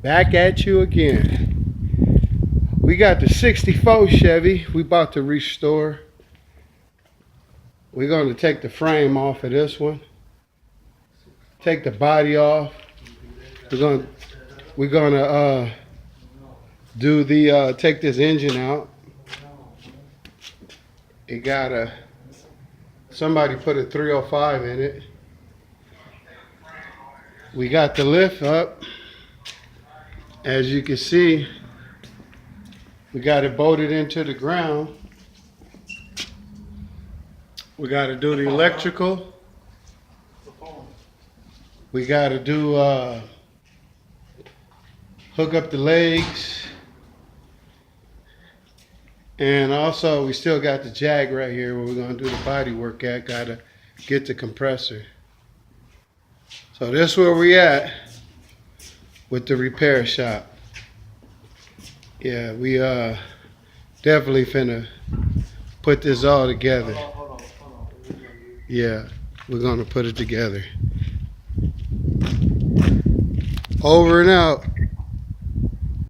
Back at you again. We got the 64 Chevy we about to restore. We're going to take the frame off of this one. Take the body off. We're gonna do the take this engine out. It got a somebody put a 305 in it. We got the lift up. As you can see, we got it bolted into the ground. We got to do the electrical. We got to do hook up the legs. And also we still got the jag right here where we're going to do the body work at. Got to get the compressor. So this is where we at with the repair shop. Yeah, we definitely finna put this all together. Yeah, we're gonna put it together. Over and out.